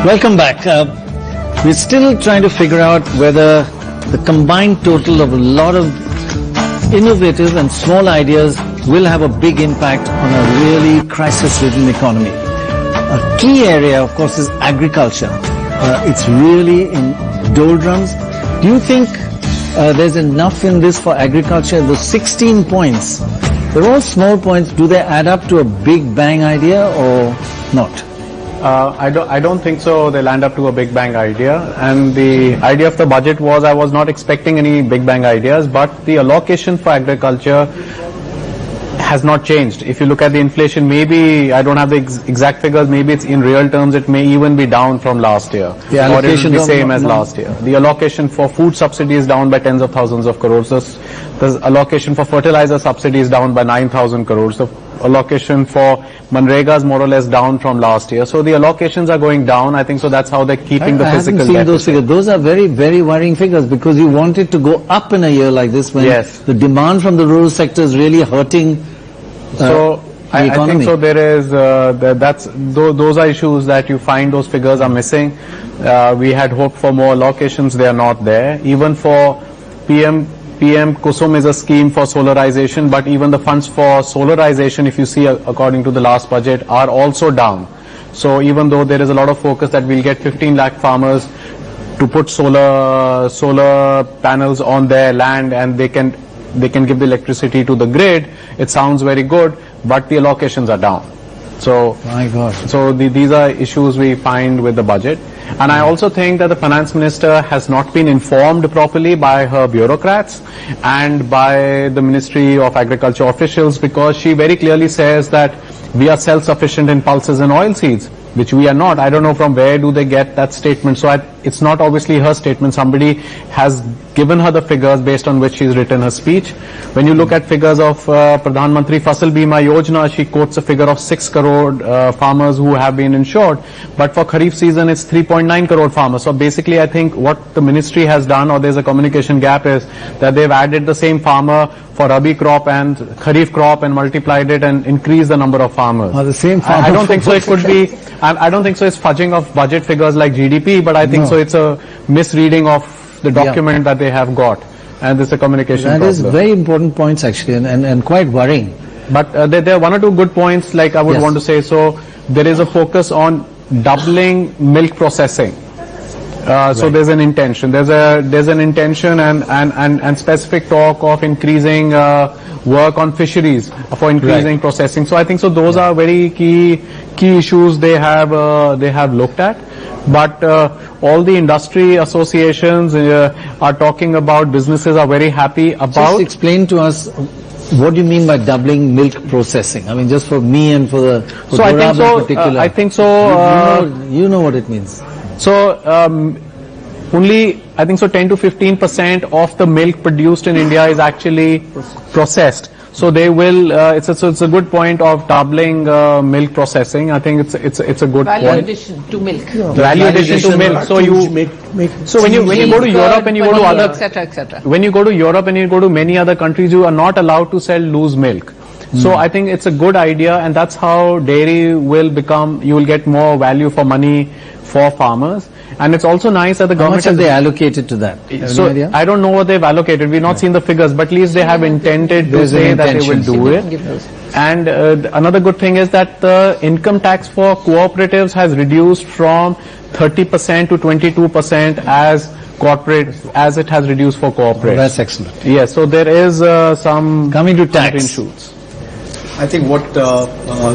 Welcome back. We're still trying to figure out whether the combined total of a lot of innovative and small ideas will have a big impact on a really crisis-ridden economy. A key area, of course, is agriculture. It's really in doldrums. Do you think there's enough in this for agriculture? The 16 points, they're all small points. Do they add up to a big bang idea or not? I don't think so. They'll land up to a big bang idea. And the idea of the budget was, I was not expecting any big bang ideas, but the allocation for agriculture has not changed. If you look at the inflation, maybe, I don't have the exact figures, maybe it's in real terms, it may even be down from last year. The allocation or it will be same as last year. The allocation for food subsidy is down by tens of thousands of crores. The allocation for fertilizer subsidy is down by 9,000 crores. The allocation for Manrega is more or less down from last year. So the allocations are going down. I think so that's how they're keeping the physical deficit. I haven't seen those figures. Those are very, very worrying figures because you want it to go up in a year like this when the demand from the rural sector is really hurting I think so there is, those are issues that you find those figures are missing. We had hoped for more allocations, they are not there. Even for PM Kusum is a scheme for solarization, but even the funds for solarization, if you see according to the last budget, are also down. So even though there is a lot of focus that we'll get 15 lakh farmers to put solar panels on their land and they can give the electricity to the grid, it sounds very good, but the allocations are down. So, my God. So these are issues we find with the budget. And I also think that the finance minister has not been informed properly by her bureaucrats and by the Ministry of Agriculture officials, because she very clearly says that we are self-sufficient in pulses and oilseeds, which we are not. I don't know from where do they get that statement. So it's not obviously her statement. Somebody has given her the figures based on which she's written her speech. When you look at figures of Pradhan Mantri Fasal Bima Yojana, she quotes a figure of 6 crore farmers who have been insured. But for Kharif season, it's 3.9 crore farmers. So basically, I think what the ministry has done, or there's a communication gap, is that they've added the same farmer for Rabi crop and Kharif crop and multiplied it and increased the number of farmers. The same farmer. I don't think so. It could be. I don't think so. It's fudging of budget figures like GDP, but I think so. It's a misreading of the document that they have got, and this is a communication problem. That is very important points actually, and quite worrying. But there are one or two good points, like I would want to say. So there is a focus on doubling milk processing. So there's an intention. There's an intention and specific talk of increasing work on fisheries for increasing processing. So I think so. Those are very key issues they have looked at. But all the industry associations are talking about. Businesses are very happy about. Just explain to us. What do you mean by doubling milk processing? I mean, just for me and for I think so. You know what it means. So only, I think so, 10 to 15% of the milk produced in India is actually processed. So they will. It's a good point of doubling milk processing. I think it's a good value point. addition to milk. Value addition to milk. So when you go to Europe and you go to other, etc. When you go to Europe and you go to many other countries, you are not allowed to sell loose milk. So I think it's a good idea, and that's how dairy will become. You will get more value for money for farmers. And it's also nice that the government has they allocated to that? So I don't know what they've allocated. We've not seen the figures, but at least they have intended to say that they will do it. And another good thing is that the income tax for cooperatives has reduced from 30% to 22% as it has reduced for corporates. That's excellent. Yes, so there is some coming to tax shoots. I think what the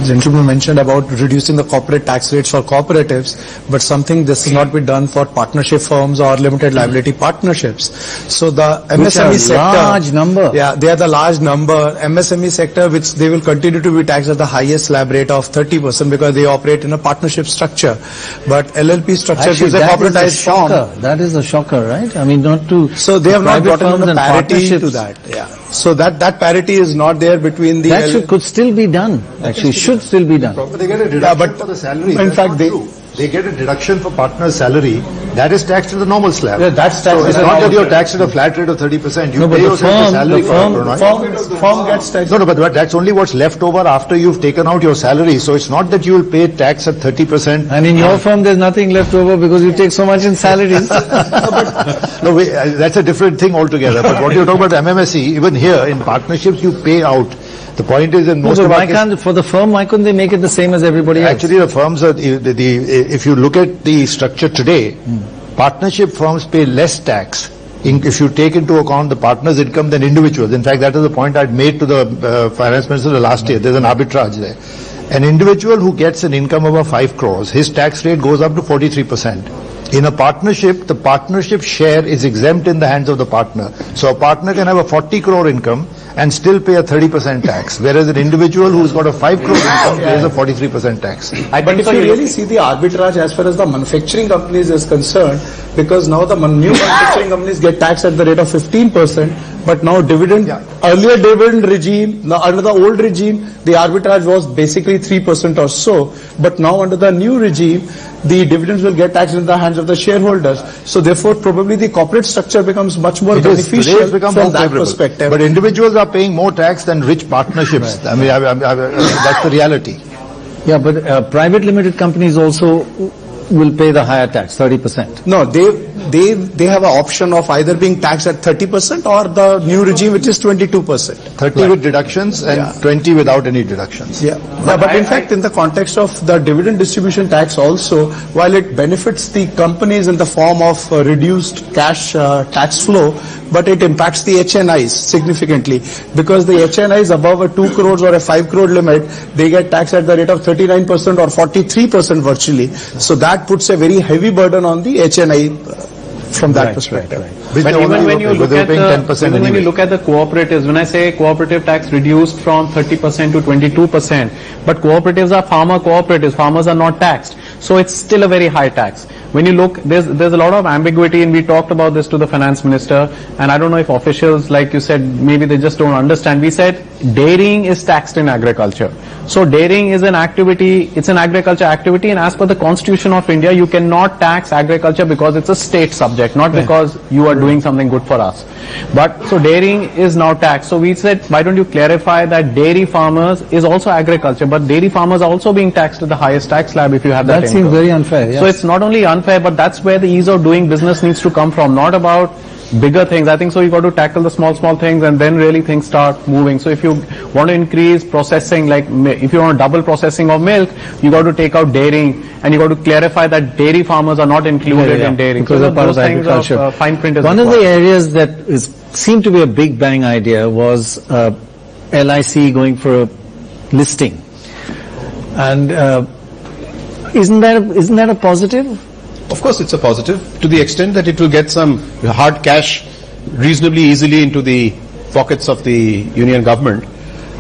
gentleman mentioned about reducing the corporate tax rates for cooperatives, but something this has not been done for partnership firms or limited liability partnerships. So the MSME sector, large number. Yeah, they are the large number. MSME sector, which they will continue to be taxed at the highest slab rate of 30% because they operate in a partnership structure. But LLP structure is a corporatized form. That is a shocker, right? I mean, not to. So they have not brought in the parity to that. Yeah. So that parity is not there between the. That could still be done. Actually, should still be done. But they get a deduction for the salary. In fact, they get a deduction for partner's salary That is taxed at the normal slab. Yeah, that's taxed So it's at the not that normal you're slab. taxed at a flat rate of 30%. You No, but pay the yourself firm- salary the for firm- employment. Firm gets taxed. No, but that's only what's left over after you've taken out your salary. So it's not that you will pay tax at 30%. And in your firm, there's nothing left over because you take so much in salaries. No, that's a different thing altogether. But what you're talking about MMSE, even here in partnerships, you pay out. The point is in No, most but of our why cases, can't, for the firm, why couldn't they make it the same as everybody else? actually the firms are, if you look at the structure today, partnership firms pay less tax if you take into account the partner's income than individuals. In fact, that is the point I'd made to the finance minister last year. There's an arbitrage there. An individual who gets an income over 5 crores, his tax rate goes up to 43%. In a partnership, the partnership share is exempt in the hands of the partner. So a partner can have a 40 crore income and still pay a 30% tax, whereas an individual who's got a 5 crore income pays a 43% tax. But if you really see the arbitrage as far as the manufacturing companies is concerned, because now the new manufacturing companies get taxed at the rate of 15%, but now earlier dividend regime, now under the old regime, the arbitrage was basically 3% or so, but now under the new regime, the dividends will get taxed in the hands of the shareholders. So therefore, probably the corporate structure becomes much more Today beneficial it's become from more that favorable. perspective. But individuals are paying more tax than rich partnerships. I mean, that's the reality. Yeah, but private limited companies also will pay the higher tax, 30%. No, they have an option of either being taxed at 30% or the new regime, which is 22%. 30 with deductions and 20 without any deductions. Yeah, but in fact, in the context of the dividend distribution tax also, while it benefits the companies in the form of reduced cash tax flow, but it impacts the HNIs significantly, because the HNIs above a 2 crores or a 5 crore limit, they get taxed at the rate of 39% or 43% virtually. So that puts a very heavy burden on the HNI from that perspective. Which But they even only when you pay, but look they're at paying the 10% even when anyway. you look at the cooperatives, when I say cooperative tax reduced from 30% to 22%, but cooperatives are farmer cooperatives, farmers are not taxed, so it's still a very high tax. When you look, there's a lot of ambiguity, and we talked about this to the finance minister, and I don't know if officials, like you said, maybe they just don't understand. We said dairying is taxed in agriculture. So dairying is an activity, it's an agriculture activity, and as per the Constitution of India, you cannot tax agriculture because it's a state subject, not because you are doing something good for us. But so dairying is now taxed. So we said, why don't you clarify that dairy farmers is also agriculture, but dairy farmers are also being taxed at the highest tax slab if you have that That income. seems very unfair, yes. So it's not only unfair, but that's where the ease of doing business needs to come from, not about bigger things. I think so you got to tackle the small things, and then really things start moving. So if you want to increase processing, like if you want to double processing of milk, you got to take out dairying, and you got to clarify that dairy farmers are not included in dairying. Because so they're part of those things agriculture. fine print is One of the required. areas that seemed to be a big bang idea was LIC going for a listing. And isn't that a positive? Of course, it's a positive to the extent that it will get some hard cash reasonably easily into the pockets of the union government.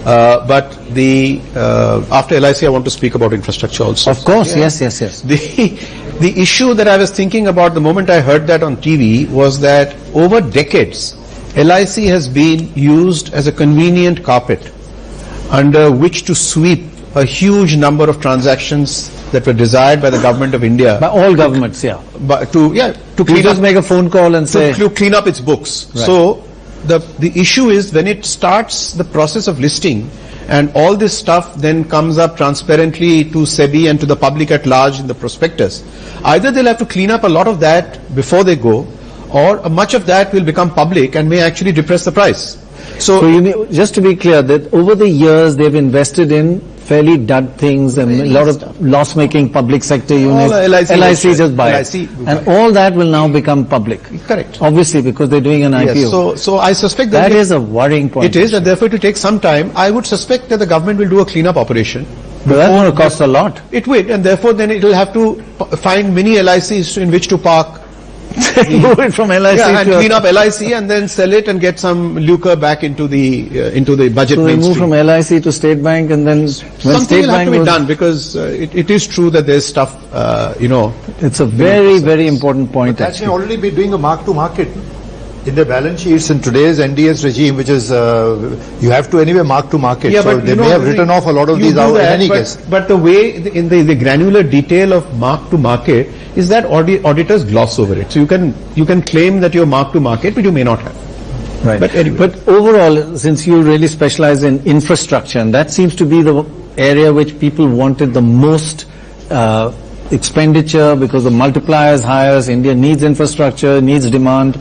But after LIC, I want to speak about infrastructure also. Of course, yes. The issue that I was thinking about the moment I heard that on TV was that over decades, LIC has been used as a convenient carpet under which to sweep a huge number of transactions that were desired by the government of India. By all governments, yeah. But to You clean just up, make a phone call and say, to clean up its books. Right. So the issue is when it starts the process of listing, and all this stuff then comes up transparently to SEBI and to the public at large in the prospectus. Either they'll have to clean up a lot of that before they go, or much of that will become public and may actually depress the price. so you mean, just to be clear, that over the years they've invested in fairly dud things and a lot of loss-making public sector units. LIC just buy it. LIC And all that will now become public. Correct. Obviously, because they're doing an Yes, IPO. so I suspect That that is a worrying point. it is, and therefore it will take some time. I would suspect that the government will do a cleanup operation. But that's going to cost a lot. It will, and therefore then it will have to find many LICs in which to park. Move it from LIC Yeah, and to... clean up LIC and then sell it and get some lucre back into the budget So they move mainstream. from LIC to State Bank, and then when Something State will have Bank to be goes- done because it is true that there's stuff, It's a very, very important point. That may Actually. already be doing a mark to market. In the balance sheets in today's NDS regime, which is, you have to anyway mark to market. Yeah, So but they you know, may have written off a lot of you these do out in that, any but, case. But the way, in the granular detail of mark to market is that auditors gloss over it. So you can claim that you're mark to market, but you may not have. Right. But anyway. But overall, since you really specialize in infrastructure, and that seems to be the area which people wanted the most expenditure because the multiplier is higher. India needs infrastructure, needs demand.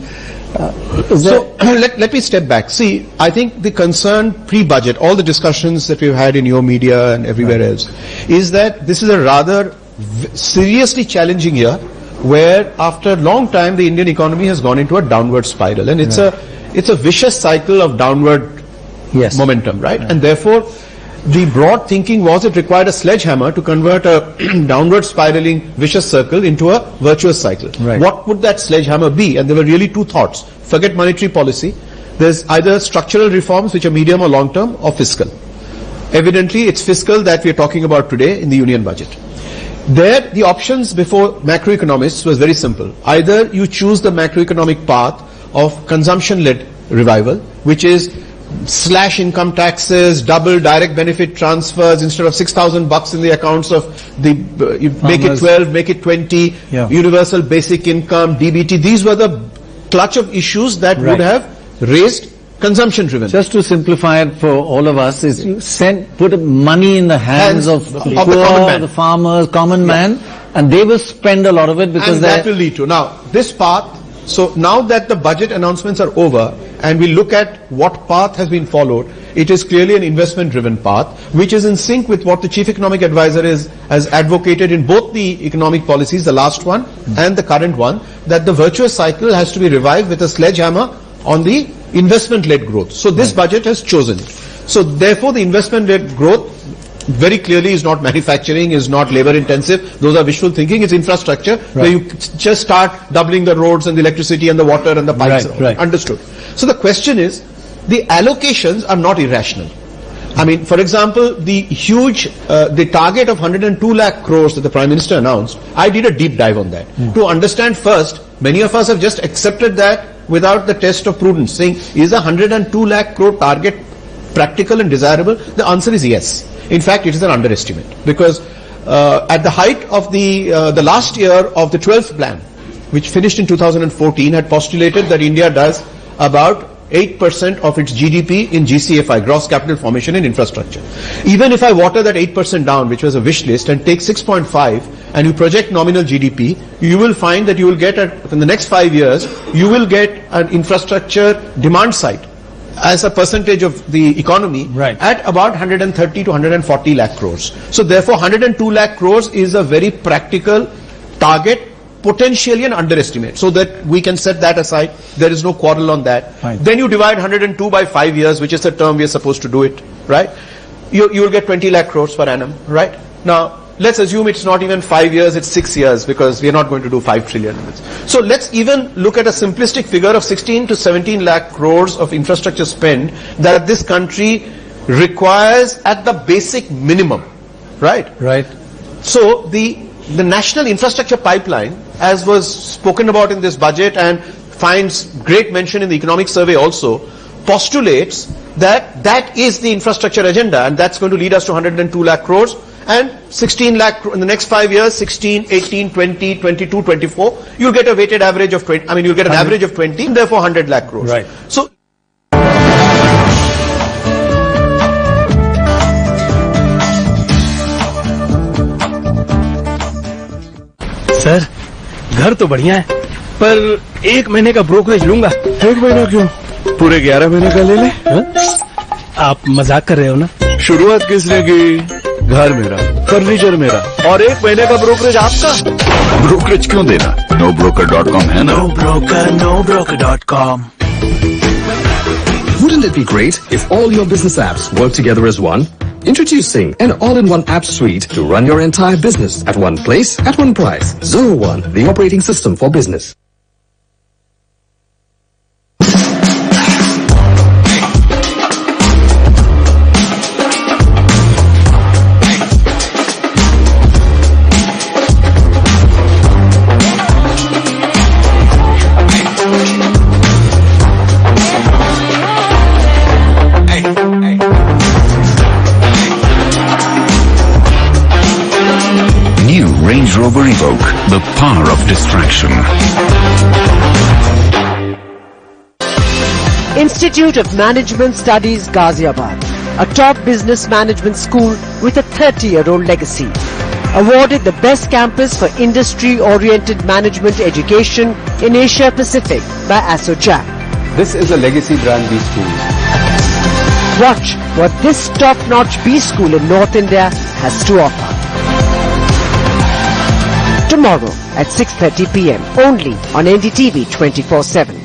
So let me step back. See, I think the concern pre-budget, all the discussions that we've had in your media and everywhere else, is that this is a rather seriously challenging year where after a long time the Indian economy has gone into a downward spiral, and it's a vicious cycle of downward Yes. momentum, right? And therefore, the broad thinking was it required a sledgehammer to convert a downward spiraling vicious circle into a virtuous cycle. Right. What would that sledgehammer be? And there were really two thoughts. Forget monetary policy. There's either structural reforms which are medium or long term, or fiscal. Evidently, it's fiscal that we're talking about today in the union budget. There, the options before macroeconomists was very simple. Either you choose the macroeconomic path of consumption-led revival, which is slash income taxes, double direct benefit transfers, instead of $6,000 in the accounts of the, you make it Farmers. 12, make it 20, Yeah. universal basic income, DBT. These were the clutch of issues that Right. would have raised consumption driven. Just to simplify it for all of us, is you put money in the hands of the the poor, common man. the farmers, common man, and they will spend a lot of it because And that will lead to. Now, this path, so now that the budget announcements are over and we look at what path has been followed, it is clearly an investment-driven path, which is in sync with what the Chief Economic Advisor has advocated in both the economic policies, the last one and the current one, that the virtuous cycle has to be revived with a sledgehammer on the investment-led growth. So this budget has chosen it. So therefore, the investment-led growth very clearly is not manufacturing, is not labor intensive. Those are wishful thinking. It's infrastructure where you just start doubling the roads and the electricity and the water and the pipes. Right. Understood. So the question is, the allocations are not irrational. I mean, for example, the huge, the target of 102 lakh crores that the Prime Minister announced, I did a deep dive on that. To understand first, many of us have just accepted that without the test of prudence, saying, is a 102 lakh crore target practical and desirable? The answer is yes. In fact, it is an underestimate, because at the height of the last year of the 12th plan, which finished in 2014, had postulated that India does about 8% of its GDP in GCFI, gross capital formation in infrastructure. Even if I water that 8% down, which was a wish list, and take 6.5 and you project nominal GDP, you will find that you will get, in the next 5 years, you will get an infrastructure demand side as a percentage of the economy at about 130 to 140 lakh crores. So therefore 102 lakh crores is a very practical target, potentially an underestimate, so that we can set that aside. There is no quarrel on that. Then you divide 102 by 5 years, which is the term we are supposed to do it, right? You will get 20 lakh crores per annum, right? Now, let's assume it's not even 5 years, it's 6 years, because we are not going to do 5 trillion. So let's even look at a simplistic figure of 16 to 17 lakh crores of infrastructure spend that this country requires at the basic minimum, right? Right. So the national infrastructure pipeline, as was spoken about in this budget and finds great mention in the economic survey also, postulates that that is the infrastructure agenda, and that's going to lead us to 102 lakh crores. And 16 lakh in the next 5 years, 16, 18, 20, 22, 24, you'll get a weighted average of 20, you'll get an average of 20, and therefore 100 lakh crores. Right. So, sir, घर तो बढ़िया है, पर 1 महीने का brokerage लूंगा। 1 महीना क्यों? पूरे 11 महीने का ले ले। आप मजाक कर रहे हो ना? शुरुआत किसने की? घर मेरा, फर्नीचर मेरा, और 1 महीने का ब्रोकरेज आपका। ब्रोकरेज क्यों देना? NoBroker.com है ना? NoBroker.com. Wouldn't it be great if all your business apps work together as one? Introducing an all-in-one app suite to run your entire business at one place, at one price. Zoho One, the operating system for business. power of distraction. Institute of Management Studies, Ghaziabad, a top business management school with a 30-year-old legacy. Awarded the best campus for industry-oriented management education in Asia Pacific by ASSOCHAM. This is a legacy brand B school. Watch what this top-notch B school in North India has to offer. Tomorrow at 6:30 p.m. only on NDTV 24/7.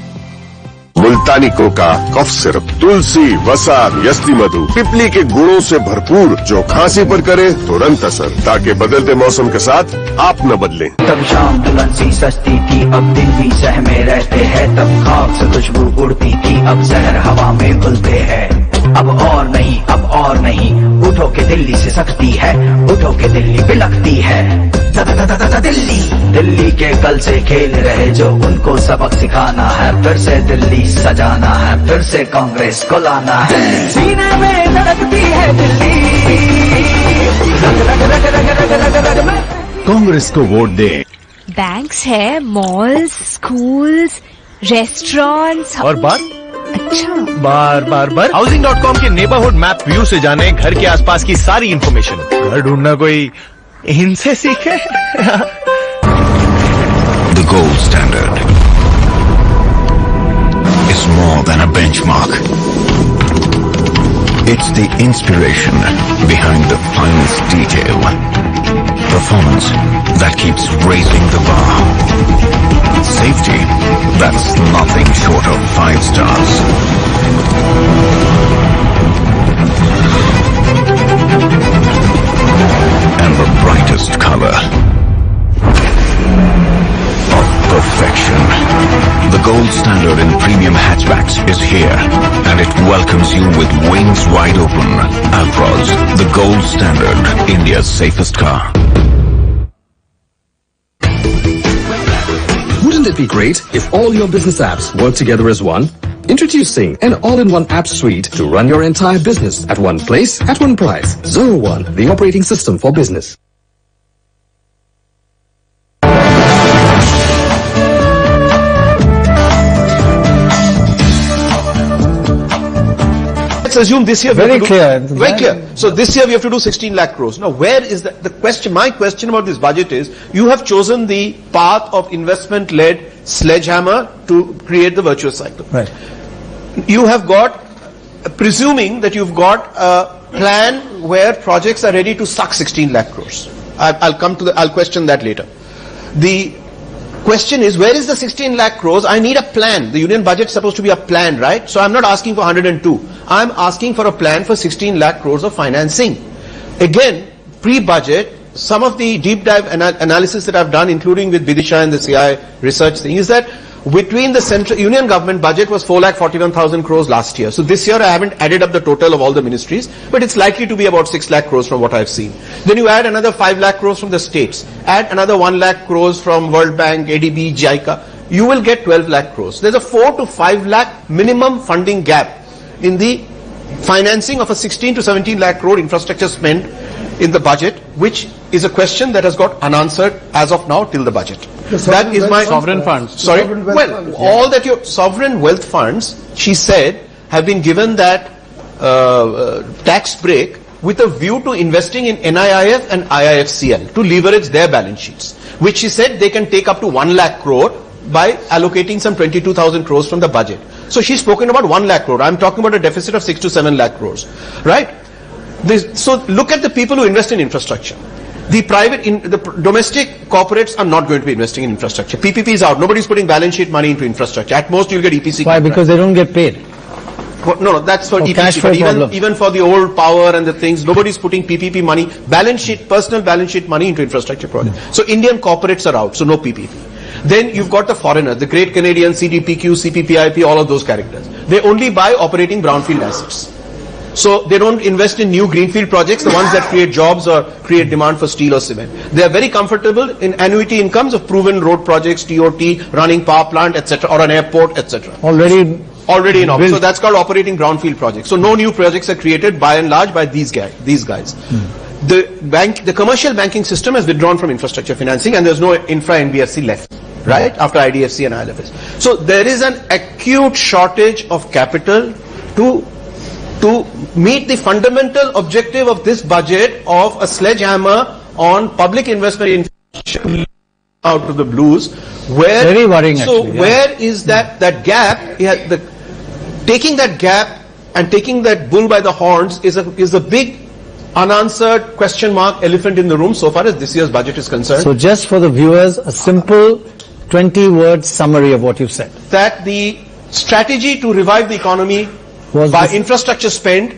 Multani कोका, cough syrup, तुलसी, वसा, यस्ती मधु, पिपली के गुणों से भरपूर जो खांसी पर करे तुरंत असर, ताकि बदलते मौसम के साथ आप न बदलें। तब शाम तुलसी सस्ती थी, अब दिन भी सहमे रहते हैं, तब खाक से खुशबू उड़ती थी, अब जहर हवा में घुलते हैं। अब और नहीं, अब और नहीं, उठो के दिल्ली से सख्ती है, उठो के दिल्ली बिलखती है। दिल्ली, दिल्ली के कल से खेल रहे जो उनको सबक सिखाना है, फिर से दिल्ली सजाना है, फिर से कांग्रेस को लाना है। सीने में धड़कती है दिल्ली, रग रग रग रग रग रग रग में कांग्रेस को वोट दे। बैंक्स है, मॉल्स, स्कूल्स, रेस्टोरेंट्स और बार अच्छा बार Housing.com के नेबरहुड मैप व्यू से जाने घर के आसपास की सारी इंफॉर्मेशन। घर ढूंढना कोई इनसे सीखे। The gold standard is more than a benchmark. It's the inspiration behind the finest detail. Performance that keeps raising the bar. Safety that's nothing short of 5 stars. And the brightest color of perfection. The gold standard in premium hatchbacks is here, and it welcomes you with wings wide open. Altroz, the gold standard, India's safest car. Wouldn't it be great if all your business apps work together as one? Introducing an all-in-one app suite to run your entire business at one place, at one price. Zero One, the operating system for business. Let's assume this year we Very have to clear. do, very clear. So this year we have to do 16 lakh crores. Now where is the question? My question about this budget is, you have chosen the path of investment-led sledgehammer to create the virtuous cycle. Right. You have got, presuming that you've got a plan where projects are ready to suck 16 lakh crores. I'll question that later. The question is, where is the 16 lakh crores? I need a plan. The union budget is supposed to be a plan, right? So I'm not asking for 102. I'm asking for a plan for 16 lakh crores of financing. Again, pre-budget, some of the deep dive analysis that I've done, including with Vidisha and the CI research thing, is that between the central union government budget was 4,41,000 crores last year. So this year I haven't added up the total of all the ministries, but it's likely to be about 6 lakh crores from what I've seen. Then you add another 5 lakh crores from the states, add another 1 lakh crores from World Bank, ADB, JICA, you will get 12 lakh crores. There's a 4 to 5 lakh minimum funding gap in the financing of a 16 to 17 lakh crore infrastructure spend in the budget, which is a question that has got unanswered as of now till the budget. That is my sovereign funds. Sorry. Well, all that your sovereign wealth funds, she said, have been given that tax break with a view to investing in NIIF and IIFCL to leverage their balance sheets, which she said they can take up to 1 lakh crore by allocating some 22,000 crores from the budget. So she's spoken about 1 lakh crore. I'm talking about a deficit of 6 to 7 lakh crores, right? So look at the people who invest in infrastructure. The domestic corporates are not going to be investing in infrastructure. PPP is out. Nobody's putting balance sheet money into infrastructure. At most, you'll get EPC. Why? Because they don't get paid. No, that's for EPC. But even for the old power and the things, nobody's putting PPP money, personal balance sheet money into infrastructure projects. So Indian corporates are out, so no PPP. Then you've got the foreigners, the great Canadian, CDPQ, CPPIP, all of those characters. They only buy operating brownfield assets. So they don't invest in new greenfield projects, the ones that create jobs or create demand for steel or cement. They are very comfortable in annuity incomes of proven road projects, TOT, running power plant, etc., or an airport, etc. Already in office. So that's called operating brownfield projects. So no new projects are created by and large by these guys. the commercial banking system has withdrawn from infrastructure financing, and there's no infra NBFC left, right? After IDFC and ILFS. So there is an acute shortage of capital to meet the fundamental objective of this budget of a sledgehammer on public investment in infrastructure out of the blues. Where, very worrying. So actually, yeah. where is that gap? Taking that gap and taking that bull by the horns is a big unanswered question mark elephant in the room so far as this year's budget is concerned. So just for the viewers, a simple 20-word summary of what you've said. That the strategy to revive the economy by infrastructure spend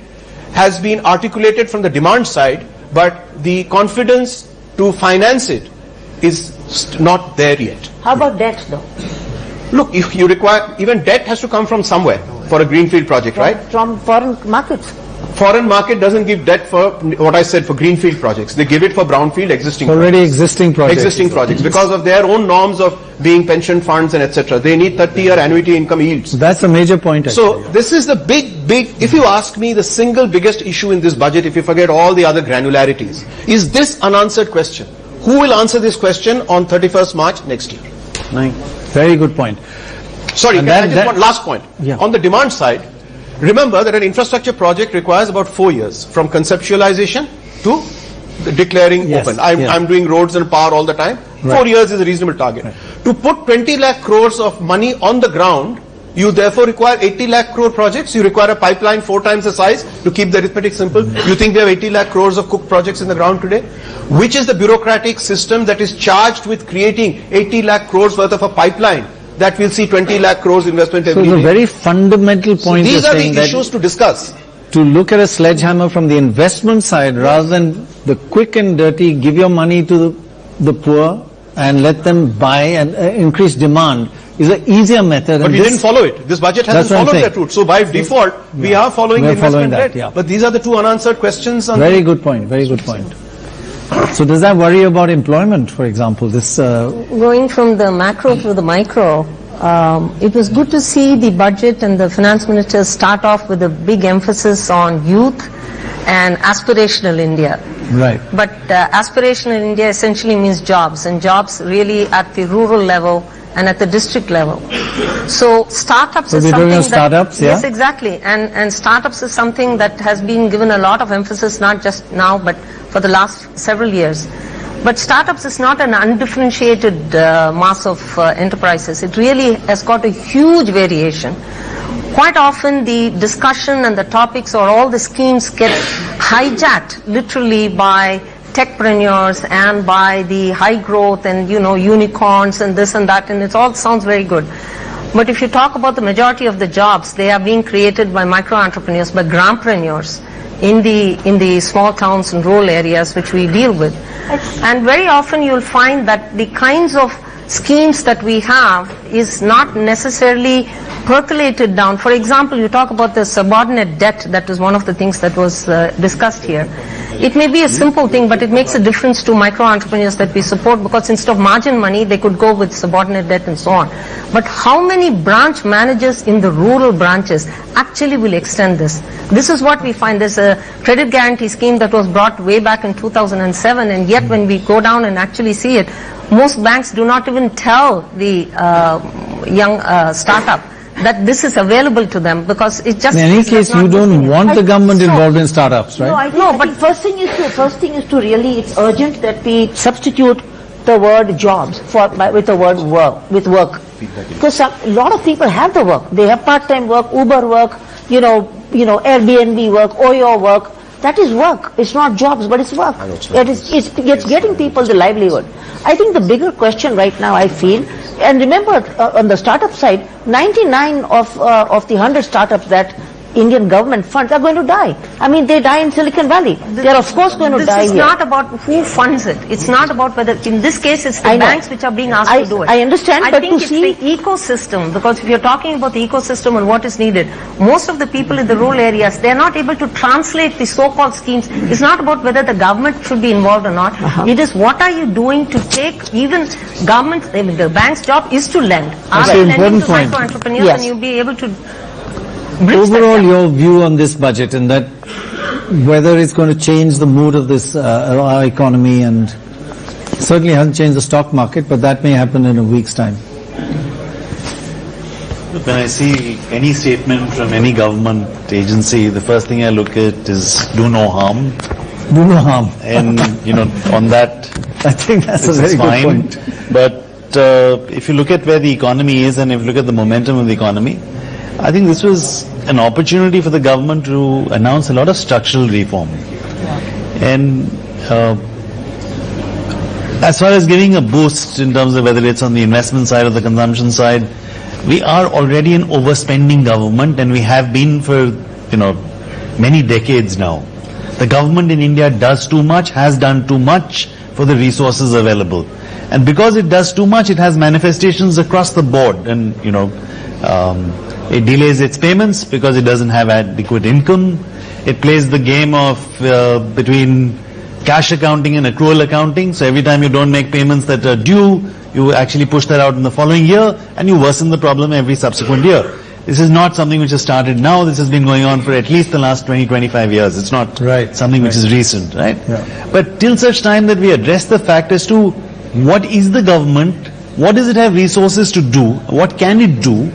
has been articulated from the demand side, but the confidence to finance it is not there yet. How about debt though? Look, if you require, even debt has to come from somewhere for a greenfield project, right? From foreign markets. Foreign market doesn't give debt for what I said for greenfield projects. They give it for brownfield existing already projects. existing projects. Existing projects because of their own norms of being pension funds and etc. They need 30-year annuity income yields. That's a major point. So this is the big, if you ask me, the single biggest issue in this budget, if you forget all the other granularities, is this unanswered question. Who will answer this question on 31st March next year? Very good point. Sorry, last point. Yeah. On the demand side, remember that an infrastructure project requires about 4 years from conceptualization to declaring open. I'm doing roads and power all the time. Right. 4 years is a reasonable target. Right. To put 20 lakh crores of money on the ground, you therefore require 80 lakh crore projects. You require a pipeline 4 times the size to keep the arithmetic simple. You think we have 80 lakh crores of cooked projects in the ground today? Which is the bureaucratic system that is charged with creating 80 lakh crores worth of a pipeline that will see 20 lakh crores investment every year? So the very fundamental point these are the issues to discuss. To look at a sledgehammer from the investment side rather than the quick and dirty, give your money to the poor and let them buy and increase demand is an easier method. But we didn't follow it. This budget hasn't followed that route. So by default, we are following the investment rate. But these are the two unanswered questions. Very good point. Very good point. So does that worry about employment, for example? This going from the macro to the micro, it was good to see the budget and the finance minister start off with a big emphasis on youth and aspirational India. Right. But aspirational India essentially means jobs, and jobs really at the rural level and at the district level. So startups is something that... startups, yes, exactly. And startups is something that has been given a lot of emphasis, not just now, but for the last several years. But startups is not an undifferentiated mass of enterprises. It really has got a huge variation. Quite often the discussion and the topics or all the schemes get hijacked literally by techpreneurs and by the high growth and unicorns and this and that, and it all sounds very good. But if you talk about the majority of the jobs, they are being created by micro entrepreneurs, by grampreneurs in the small towns and rural areas which we deal with. And very often you'll find that the kinds of schemes that we have is not necessarily percolated down. For example, you talk about the subordinate debt. That was one of the things that was discussed here. It may be a simple thing, but it makes a difference to micro entrepreneurs that we support, because instead of margin money, they could go with subordinate debt and so on. But how many branch managers in the rural branches actually will extend this? This is what we find. There's a credit guarantee scheme that was brought way back in 2007, and yet when we go down and actually see it, most banks do not even tell the young startup that this is available to them, because it just... In any case, you don't want the government involved in startups, right? No, but first thing is to really, it's urgent that we substitute the word jobs with the word work. Because a lot of people have the work. They have part-time work, Uber work, Airbnb work, Oyo work. That is work. It's not jobs, but it's work. It's getting people the livelihood. I think the bigger question right now, I feel, and remember on the startup side, 99 of the 100 startups that Indian government funds are going to die. I mean, they die in Silicon Valley. They are of course going to die here. This is not about who funds it. It's not about whether, in this case, it's the banks which are being asked to do it. I understand, but to see... I think it's the ecosystem, because if you're talking about the ecosystem and what is needed, most of the people in the rural areas, they're not able to translate the so-called schemes. It's not about whether the government should be involved or not. It is what are you doing to take even government, I mean, the bank's job is to lend. Are they lending to micro entrepreneurs, and you'll be able to... Overall, your view on this budget, and that whether it's going to change the mood of this our economy, and certainly hasn't changed the stock market, but that may happen in a week's time. When I see any statement from any government agency, the first thing I look at is do no harm. Do no harm. And, on that, I think that's a this very is good fine. point. But if you look at where the economy is and if you look at the momentum of the economy, I think this was an opportunity for the government to announce a lot of structural reform. And as far as giving a boost in terms of whether it's on the investment side or the consumption side, we are already an overspending government, and we have been for, many decades now. The government in India does too much, has done too much for the resources available. And because it does too much, it has manifestations across the board. And, it delays its payments because it doesn't have adequate income. It plays the game of between cash accounting and accrual accounting. So every time you don't make payments that are due, you actually push that out in the following year, and you worsen the problem every subsequent year. This is not something which has started now. This has been going on for at least the last 20-25 years. It's not something which is recent, right? Yeah. But till such time that we address the fact as to what is the government, what does it have resources to do, what can it do,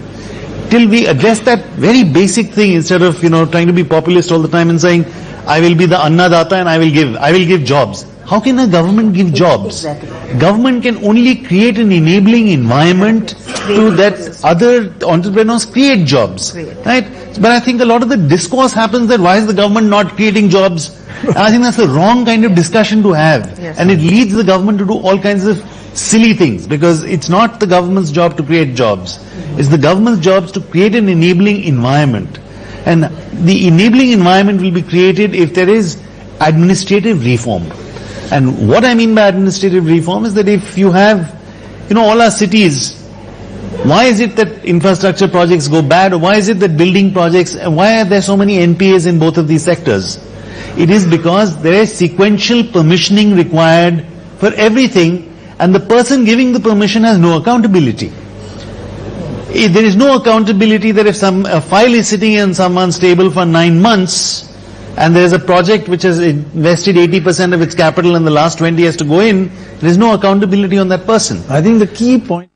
till we address that very basic thing, instead of, trying to be populist all the time and saying, I will be the Annadata and I will give jobs. How can a government give jobs? Government can only create an enabling environment to that other entrepreneurs create jobs, right? But I think a lot of the discourse happens that why is the government not creating jobs? And I think that's the wrong kind of discussion to have. And it leads the government to do all kinds of silly things, because it's not the government's job to create jobs. It's the government's job to create an enabling environment. And the enabling environment will be created if there is administrative reform. And what I mean by administrative reform is that if you have, all our cities, why is it that infrastructure projects go bad, or why is it that building projects, why are there so many NPAs in both of these sectors? It is because there is sequential permissioning required for everything, and the person giving the permission has no accountability. There is no accountability that if a file is sitting in someone's table for 9 months, and there is a project which has invested 80% of its capital and the last 20 has to go in, there is no accountability on that person. I think the key point